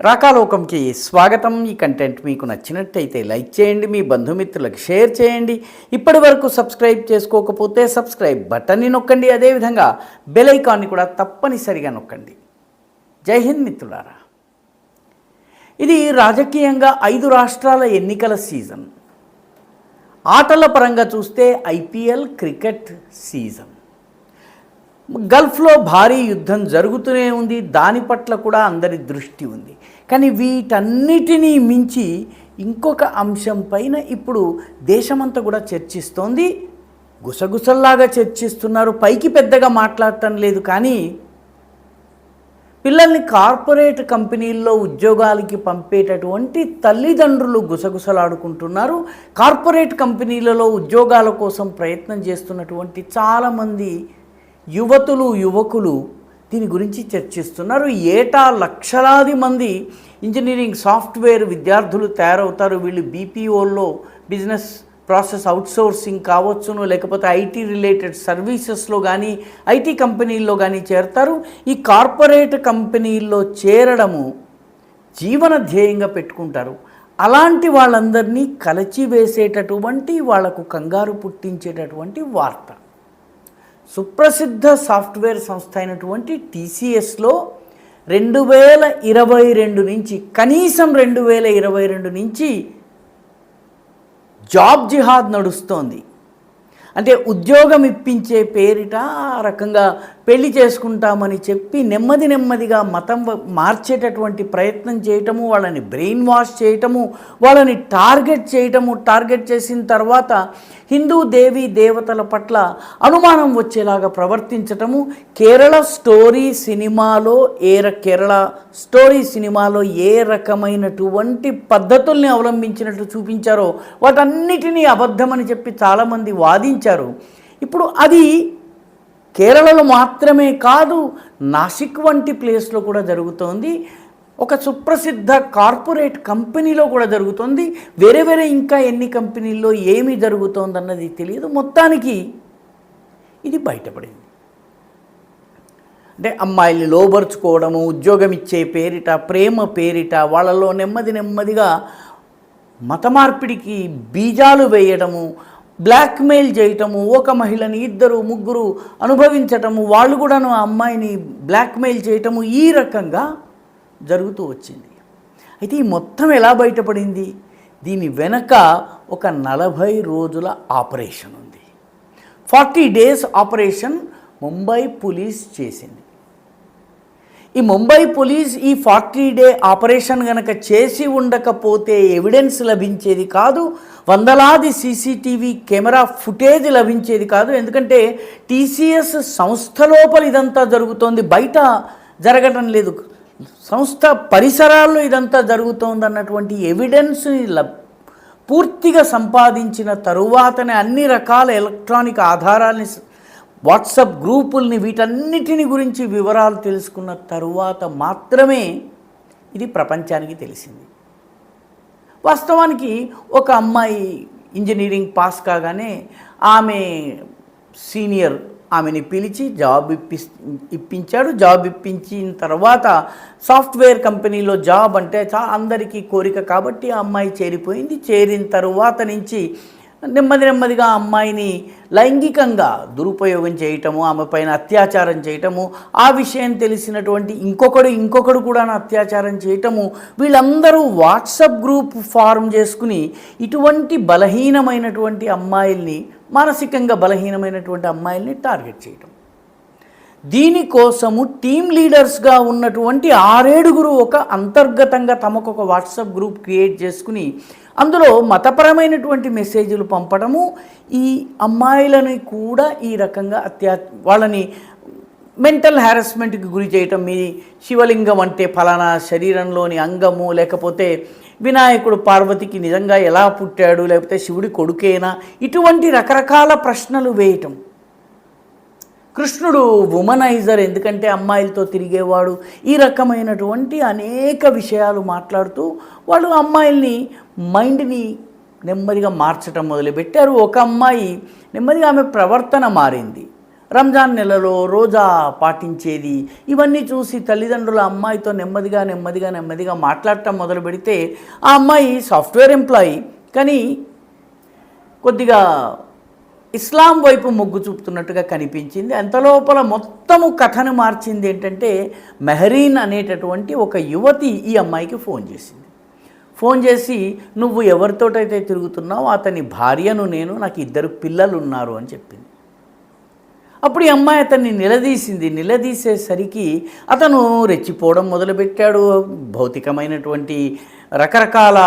రాకాలోకంకి స్వాగతం. ఈ కంటెంట్ మీకు నచ్చినట్టయితే లైక్ చేయండి, మీ బంధుమిత్రులకు షేర్ చేయండి. ఇప్పటి వరకు సబ్స్క్రైబ్ చేసుకోకపోతే సబ్స్క్రైబ్ బటన్ని నొక్కండి. అదేవిధంగా బెల్ ఐకాన్ని కూడా తప్పనిసరిగా నొక్కండి. జై హింద్ మిత్రులారా. ఇది రాజకీయంగా 5 రాష్ట్రాల ఎన్నికల సీజన్. ఆటల పరంగా చూస్తే ఐపీఎల్, క్రికెట్ సీజన్. గల్ఫ్లో భారీ యుద్ధం జరుగుతూనే ఉంది. దాని పట్ల కూడా అందరి దృష్టి ఉంది. కానీ వీటన్నిటినీ మించి ఇంకొక అంశం పైన ఇప్పుడు దేశమంతా కూడా చర్చిస్తోంది. గుసగుసల్లాగా చర్చిస్తున్నారు. పైకి పెద్దగా మాట్లాడటం లేదు. కానీ పిల్లల్ని కార్పొరేట్ కంపెనీల్లో ఉద్యోగాలకి పంపేటటువంటి తల్లిదండ్రులు గుసగుసలాడుకుంటున్నారు. కార్పొరేట్ కంపెనీలలో ఉద్యోగాల కోసం ప్రయత్నం చేస్తున్నటువంటి చాలామంది యువకులు దీని గురించి చర్చిస్తున్నారు. ఏటా లక్షలాది మంది ఇంజనీరింగ్ సాఫ్ట్వేర్ విద్యార్థులు తయారవుతారు. వీళ్ళు బీపీఓల్లో బిజినెస్ ప్రాసెస్ అవుట్సోర్సింగ్ కావచ్చును, లేకపోతే ఐటీ రిలేటెడ్ సర్వీసెస్లో కానీ ఐటీ కంపెనీల్లో కానీ చేరతారు. ఈ కార్పొరేట్ కంపెనీల్లో చేరడము జీవన ధ్యేయంగా పెట్టుకుంటారు. అలాంటి వాళ్ళందరినీ కలచివేసేటటువంటి, వాళ్లకు కంగారు పుట్టించేటటువంటి వార్త. సుప్రసిద్ధ సాఫ్ట్వేర్ సంస్థ అయినటువంటి టీసీఎస్లో 2022 నుంచి, కనీసం 2022 నుంచి జాబ్ జిహాద్ నడుస్తోంది. అంటే ఉద్యోగం ఇప్పించే పేరిట ఆ రకంగా పెళ్లి చేసుకుంటామని చెప్పి నెమ్మదిగా మతం మార్చేటటువంటి ప్రయత్నం చేయటము, వాళ్ళని బ్రెయిన్ వాష్ చేయటము, వాళ్ళని టార్గెట్ చేసిన తర్వాత హిందూ దేవీ దేవతల పట్ల అనుమానం వచ్చేలాగా ప్రవర్తించటము. కేరళ స్టోరీ సినిమాలో ఏ రకమైనటువంటి పద్ధతుల్ని అవలంబించినట్లు చూపించారో వాటన్నిటినీ అబద్ధమని చెప్పి చాలామంది వాదించారు. ఇప్పుడు అది కేరళలో మాత్రమే కాదు, నాసిక్ వంటి ప్లేస్లో కూడా జరుగుతోంది. ఒక సుప్రసిద్ధ కార్పొరేట్ కంపెనీలో కూడా జరుగుతుంది. వేరే ఇంకా ఎన్ని కంపెనీల్లో ఏమి జరుగుతోందన్నది తెలియదు. మొత్తానికి ఇది బయటపడింది. అంటే అమ్మాయిల్ని లోబరుచుకోవడము, ఉద్యోగం ఇచ్చే పేరిట, ప్రేమ పేరిట వాళ్ళలో నెమ్మదిగా మత మార్పిడికి బీజాలు వేయడము, బ్లాక్మెయిల్ చేయటము, ఒక మహిళని 2, 3 అనుభవించటము, వాళ్ళు కూడాను ఆ అమ్మాయిని బ్లాక్మెయిల్ చేయటము, ఈ రకంగా జరుగుతూ వచ్చింది. అయితే ఈ మొత్తం ఎలా బయటపడింది? దీని వెనక ఒక 40 రోజుల ఆపరేషన్ ఉంది. 40 డేస్ ఆపరేషన్ ముంబై పోలీస్ చేసింది. ఈ ముంబై పోలీస్ ఈ 40 డే ఆపరేషన్ కనుక చేసి ఉండకపోతే ఎవిడెన్స్ లభించేది కాదు. వందలాది సీసీటీవీ కెమెరా ఫుటేజ్ లభించేది కాదు. ఎందుకంటే టీసీఎస్ సంస్థ లోపల ఇదంతా జరుగుతోంది, బయట జరగటం లేదు. సంస్థ పరిసరాల్లో ఇదంతా జరుగుతోంది అన్నటువంటి ఎవిడెన్స్ని పూర్తిగా సంపాదించిన తరువాతనే అన్ని రకాల ఎలక్ట్రానిక్ ఆధారాలని, వాట్సాప్ గ్రూపుల్ని, వీటన్నిటిని గురించి వివరాలు తెలుసుకున్న తరువాత మాత్రమే ఇది ప్రపంచానికి తెలిసింది. వాస్తవానికి ఒక అమ్మాయి ఇంజనీరింగ్ పాస్ కాగానే ఆమె సీనియర్ ఆమెని పిలిచి జాబ్ ఇప్పించాడు. జాబ్ ఇప్పించిన తర్వాత సాఫ్ట్వేర్ కంపెనీలో జాబ్ అంటే అందరికీ కోరిక కాబట్టి ఆ అమ్మాయి చేరిపోయింది. చేరిన తరువాత నుంచి నెమ్మదిగా అమ్మాయిని లైంగికంగా దురుపయోగం చేయటము, ఆమె పైన అత్యాచారం చేయటము, ఆ విషయం తెలిసినటువంటి ఇంకొకడు కూడా అత్యాచారం చేయటము, వీళ్ళందరూ వాట్సాప్ గ్రూప్ ఫార్మ్ చేసుకుని ఇటువంటి బలహీనమైనటువంటి అమ్మాయిల్ని, మానసికంగా బలహీనమైనటువంటి అమ్మాయిల్ని టార్గెట్ చేయటం. దీనికోసము టీమ్ లీడర్స్గా ఉన్నటువంటి 6-7 ఒక అంతర్గతంగా తమకు ఒక వాట్సాప్ గ్రూప్ క్రియేట్ చేసుకుని అందులో మతపరమైనటువంటి మెసేజ్లు పంపడము, ఈ అమ్మాయిలని కూడా ఈ రకంగా వాళ్ళని మెంటల్ హ్యారస్మెంట్కి గురి చేయటం. మీ శివలింగం అంటే ఫలానా శరీరంలోని అంగము, లేకపోతే వినాయకుడు పార్వతికి నిజంగా ఎలా పుట్టాడు, లేకపోతే శివుడి కొడుకేనా, ఇటువంటి రకరకాల ప్రశ్నలు వేయటం. కృష్ణుడు వుమనైజర్, ఎందుకంటే అమ్మాయిలతో తిరిగేవాడు, ఈ రకమైనటువంటి అనేక విషయాలు మాట్లాడుతూ వాళ్ళు అమ్మాయిల్ని మైండ్ని నెమ్మదిగా మార్చడం మొదలుపెట్టారు. ఒక అమ్మాయి నెమ్మదిగా ఆమె ప్రవర్తన మారింది. రంజాన్ నెలలో రోజా పాటించేది. ఇవన్నీ చూసి తల్లిదండ్రుల అమ్మాయితో నెమ్మదిగా మాట్లాడటం మొదలు పెడితే ఆ అమ్మాయి సాఫ్ట్వేర్ ఎంప్లాయీ, కానీ కొద్దిగా ఇస్లాం వైపు మొగ్గు చూపుతున్నట్టుగా కనిపించింది. అంతలోపల మొత్తము కథను మార్చింది ఏంటంటే, మెహరీన్ అనేటటువంటి ఒక యువతి ఈ అమ్మాయికి ఫోన్ చేసింది. ఫోన్ చేసి, నువ్వు ఎవరితోటైతే తిరుగుతున్నావో అతని భార్యను నేను, నాకు 2 పిల్లలు ఉన్నారు అని చెప్పింది. అప్పుడు ఈ అమ్మాయి అతన్ని నిలదీసేసరికి అతను రెచ్చిపోవడం మొదలుపెట్టాడు. భౌతికమైనటువంటి రకరకాల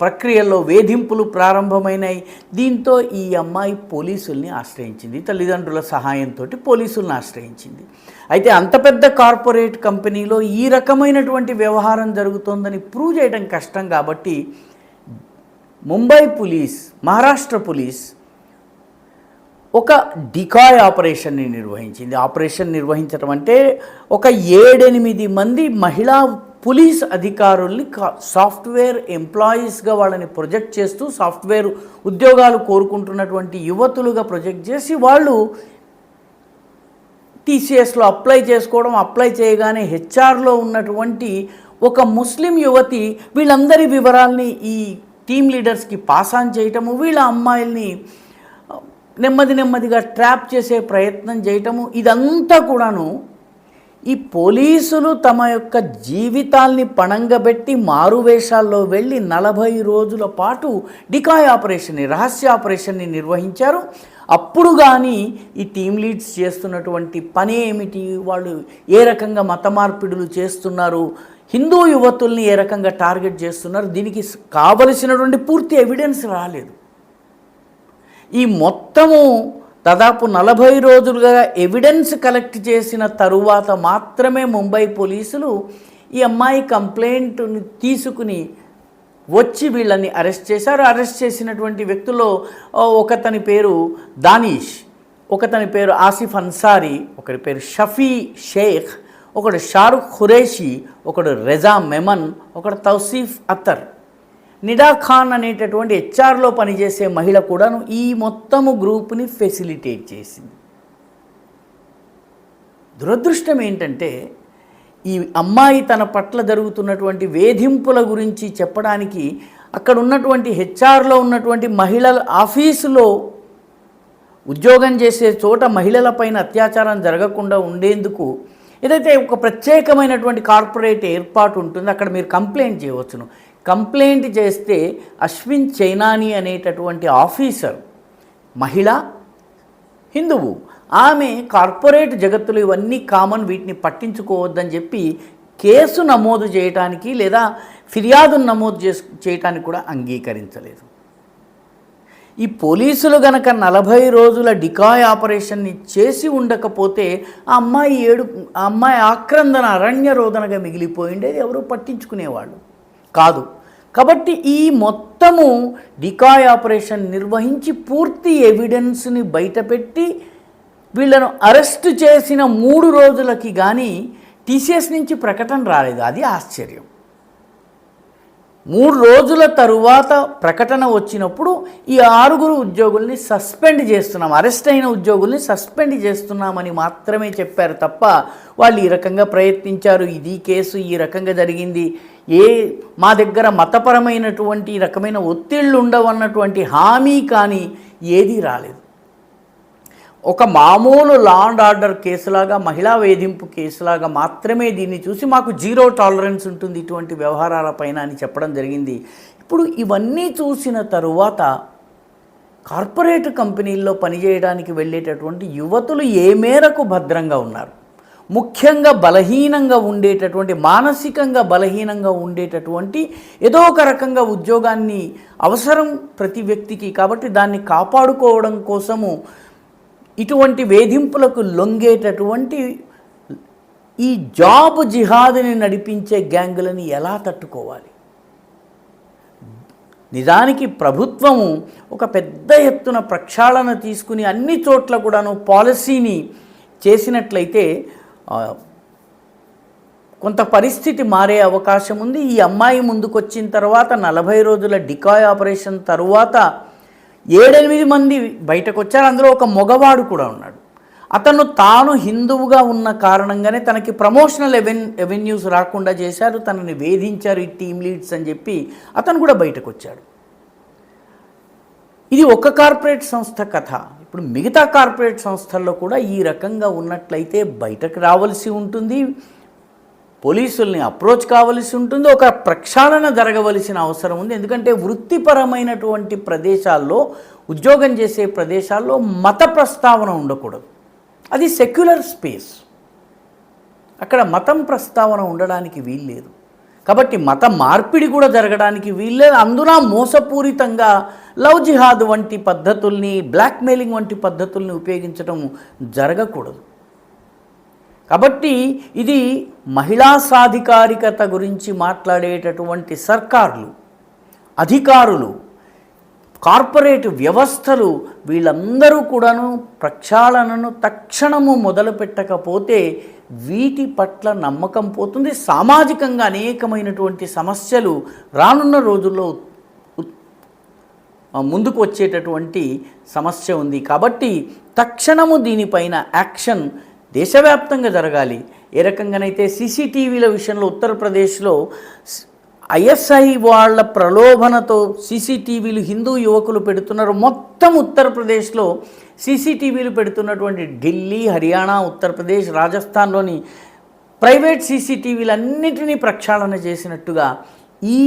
ప్రక్రియల్లో వేధింపులు ప్రారంభమైనాయి. దీంతో ఈ అమ్మాయి పోలీసుల్ని ఆశ్రయించింది, తల్లిదండ్రుల సహాయంతో పోలీసుల్ని ఆశ్రయించింది. అయితే అంత పెద్ద కార్పొరేట్ కంపెనీలో ఈ రకమైనటువంటి వ్యవహారం జరుగుతోందని ప్రూవ్ చేయడం కష్టం కాబట్టి ముంబై పోలీస్, మహారాష్ట్ర పోలీస్ ఒక డికాయ్ ఆపరేషన్ని నిర్వహించింది. ఆపరేషన్ నిర్వహించడం అంటే ఒక 7-8 మంది మహిళా పోలీస్ అధికారుల్ని సాఫ్ట్వేర్ ఎంప్లాయీస్గా వాళ్ళని ప్రొజెక్ట్ చేస్తూ, సాఫ్ట్వేర్ ఉద్యోగాలు కోరుకుంటున్నటువంటి యువతులుగా ప్రొజెక్ట్ చేసి వాళ్ళు టీసీఎస్లో అప్లై చేయగానే హెచ్ఆర్లో ఉన్నటువంటి ఒక ముస్లిం యువతి వీళ్ళందరి వివరాల్ని ఈ టీమ్ లీడర్స్కి పాస్ ఆన్ చేయటము, వీళ్ళ అమ్మాయిల్ని నెమ్మదిగా ట్రాప్ చేసే ప్రయత్నం చేయటము, ఇదంతా కూడాను ఈ పోలీసులు తమ యొక్క జీవితాల్ని పణంగబెట్టి మారువేషాల్లో వెళ్ళి 40 రోజుల పాటు డికాయ్ ఆపరేషన్ని, రహస్య ఆపరేషన్ని నిర్వహించారు. అప్పుడు కానీ ఈ టీమ్ లీడ్స్ చేస్తున్నటువంటి పని ఏమిటి, వాళ్ళు ఏ రకంగా మత మార్పిడులు చేస్తున్నారు, హిందూ యువతుల్ని ఏ రకంగా టార్గెట్ చేస్తున్నారు, దీనికి కావలసినటువంటి పూర్తి ఎవిడెన్స్ రాలేదు. ఈ మొత్తము దాదాపు 40 రోజులుగా ఎవిడెన్స్ కలెక్ట్ చేసిన తరువాత మాత్రమే ముంబై పోలీసులు ఈ అమ్మాయి కంప్లైంట్ని తీసుకుని వచ్చి వీళ్ళని అరెస్ట్ చేశారు. అరెస్ట్ చేసినటువంటి వ్యక్తుల్లో ఒకతని పేరు దానిష్, ఒకతని పేరు ఆసిఫ్ అన్సారీ, ఒకరి పేరు షఫీ షేక్, ఒకడు షారుఖ్ ఖురేషి, ఒకడు రెజా మెమన్, ఒకడు తౌసీఫ్ అత్తర్. నిడా ఖాన్ అనేటటువంటి హెచ్ఆర్లో పనిచేసే మహిళ కూడాను ఈ మొత్తము గ్రూప్ని ఫెసిలిటేట్ చేసింది. దురదృష్టం ఏంటంటే, ఈ అమ్మాయి తన పట్ల జరుగుతున్నటువంటి వేధింపుల గురించి చెప్పడానికి అక్కడ ఉన్నటువంటి హెచ్ఆర్లో ఉన్నటువంటి మహిళల ఆఫీసులో ఉద్యోగం చేసే చోట మహిళలపైన అత్యాచారం జరగకుండా ఉండేందుకు ఏదైతే ఒక ప్రత్యేకమైనటువంటి కార్పొరేట్ ఏర్పాటు ఉంటుందో అక్కడ మీరు కంప్లైంట్ చేయవచ్చును. కంప్లైంట్ చేస్తే అశ్విన్ చైనాని అనేటటువంటి ఆఫీసర్, మహిళ, హిందువు, ఆమె కార్పొరేట్ జగత్తులు ఇవన్నీ కామన్, వీటిని పట్టించుకోవద్దని చెప్పి కేసు నమోదు చేయటానికి లేదా ఫిర్యాదును నమోదు చేయటానికి కూడా అంగీకరించలేదు. ఈ పోలీసులు గనక 40 రోజుల డికాయ్ ఆపరేషన్ని చేసి ఉండకపోతే ఆ అమ్మాయి ఆక్రందన, అరణ్య రోదనగా మిగిలిపోయిండేది, ఎవరు పట్టించుకునేవాళ్ళు కాదు. కాబట్టి ఈ మొత్తము డికాయ్ ఆపరేషన్ నిర్వహించి పూర్తి ఎవిడెన్స్ని బయటపెట్టి వీళ్ళను అరెస్ట్ చేసిన 3 రోజులకి కానీ టీసీఎస్ నుంచి ప్రకటన రాలేదు. అది ఆశ్చర్యం. 3 రోజుల తరువాత ప్రకటన వచ్చినప్పుడు ఈ 6 ఉద్యోగుల్ని సస్పెండ్ చేస్తున్నాం, అరెస్ట్ అయిన ఉద్యోగుల్ని సస్పెండ్ చేస్తున్నామని మాత్రమే చెప్పారు తప్ప వాళ్ళు ఈ రకంగా ప్రయత్నించారు, ఇది కేసు ఈ రకంగా జరిగింది, మా దగ్గర మతపరమైనటువంటి రకమైన ఒత్తిళ్ళు ఉండవన్నటువంటి హామీ కానీ ఏదీ రాలేదు. ఒక మామూలు లా అండ్ ఆర్డర్ కేసులాగా, మహిళా వేధింపు కేసులాగా మాత్రమే దీన్ని చూసి మాకు 0 టాలరెన్స్ ఉంటుంది ఇటువంటి వ్యవహారాలపైన అని చెప్పడం జరిగింది. ఇప్పుడు ఇవన్నీ చూసిన తరువాత కార్పొరేట్ కంపెనీల్లో పనిచేయడానికి వెళ్ళేటటువంటి యువతులు ఏ మేరకు భద్రంగా ఉన్నారు, ముఖ్యంగా బలహీనంగా ఉండేటటువంటి, మానసికంగా బలహీనంగా ఉండేటటువంటి, ఏదో ఒక రకంగా ఉద్యోగాన్ని అవసరం ప్రతి వ్యక్తికి, కాబట్టి దాన్ని కాపాడుకోవడం కోసము ఇటువంటి వేధింపులకు లొంగేటటువంటి ఈ జాబ్ జిహాద్ని నడిపించే గ్యాంగులని ఎలా తట్టుకోవాలి? నిజానికి ప్రభుత్వము ఒక పెద్ద ఎత్తున ప్రక్షాళన తీసుకుని అన్ని చోట్ల కూడాను పాలసీని చేసినట్లయితే కొంత పరిస్థితి మారే అవకాశం ఉంది. ఈ అమ్మాయి ముందుకొచ్చిన తర్వాత 40 రోజుల డికాయ్ ఆపరేషన్ తరువాత 7-8 మంది బయటకు వచ్చారు. అందులో ఒక మగవాడు కూడా ఉన్నాడు. అతను తాను హిందువుగా ఉన్న కారణంగానే తనకి ప్రమోషనల్ ఎవెన్యూస్ రాకుండా చేశారు, తనని వేధించారు ఈ టీమ్ లీడ్స్ అని చెప్పి అతను కూడా బయటకు వచ్చాడు. ఇది ఒక కార్పొరేట్ సంస్థ కథ. ఇప్పుడు మిగతా కార్పొరేట్ సంస్థల్లో కూడా ఈ రకంగా ఉన్నట్లయితే బయటకు రావాల్సి ఉంటుంది, పోలీసుల్ని అప్రోచ్ కావలసి ఉంటుంది, ఒక ప్రక్షాళన జరగవలసిన అవసరం ఉంది. ఎందుకంటే వృత్తిపరమైనటువంటి ప్రదేశాల్లో, ఉద్యోగం చేసే ప్రదేశాల్లో మత ప్రస్తావన ఉండకూడదు. అది సెక్యులర్ స్పేస్, అక్కడ మతం ప్రస్తావన ఉండడానికి వీల్లేదు. కాబట్టి మత మార్పిడి కూడా జరగడానికి వీల్లేదు. అందున మోసపూరితంగా లవ్ జిహాద్ వంటి పద్ధతుల్ని, బ్లాక్మెయిలింగ్ వంటి పద్ధతుల్ని ఉపయోగించడం జరగకూడదు. కాబట్టి ఇది మహిళా సాధికారికత గురించి మాట్లాడేటటువంటి సర్కార్లు, అధికారులు, కార్పొరేట్ వ్యవస్థలు వీళ్ళందరూ కూడాను ప్రక్షాళనను తక్షణము మొదలు పెట్టకపోతే వీటి పట్ల నమ్మకం పోతుంది. సామాజికంగా అనేకమైనటువంటి సమస్యలు రానున్న రోజుల్లో ముందుకు వచ్చేటటువంటి సమస్య ఉంది. కాబట్టి తక్షణము దీనిపైన యాక్షన్ దేశవ్యాప్తంగా జరగాలి. ఏ రకంగానైతే సీసీటీవీల విషయంలో ఉత్తరప్రదేశ్లో ఐఎస్ఐ వాళ్ళ ప్రలోభనతో సీసీటీవీలు హిందూ యువకులు పెడుతున్నారు. మొత్తం ఉత్తరప్రదేశ్లో సీసీటీవీలు పెడుతున్నటువంటి ఢిల్లీ, హర్యానా, ఉత్తరప్రదేశ్, రాజస్థాన్లోని ప్రైవేట్ సీసీటీవీలన్నిటినీ ప్రక్షాళన చేసినట్టుగా ఈ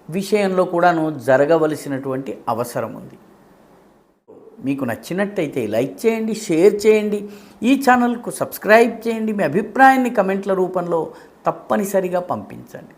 విషయంలో కూడాను జరగవలసినటువంటి అవసరం ఉంది. మీకు నచ్చినట్టయితే లైక్ చేయండి, షేర్ చేయండి, ఈ ఛానల్కు సబ్స్క్రైబ్ చేయండి. మీ అభిప్రాయాన్ని కమెంట్ల రూపంలో తప్పనిసరిగా పంపించండి.